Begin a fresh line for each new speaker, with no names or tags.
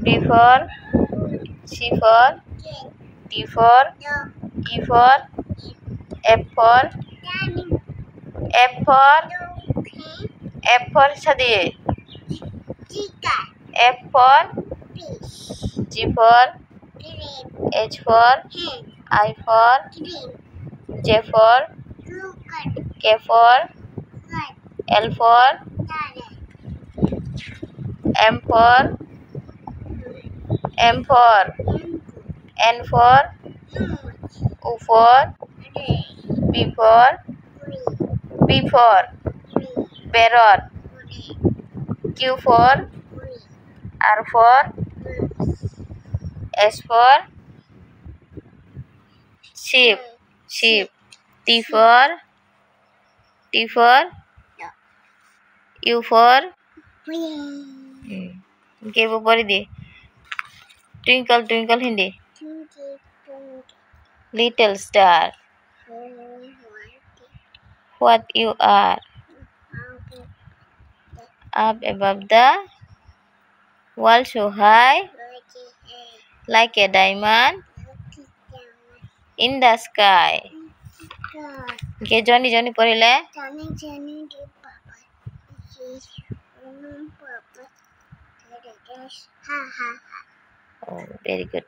B for C for D for E for F for সাথে F for G for H for I for J for K for L for M for N for O for P for parrot, Q for R for S for sheep, T for U for okay, वो पढ़ी दे twinkle Hindi little star what you are up above the world so high like a diamond in the sky. Okay, Johnny पढ़िले oh very good.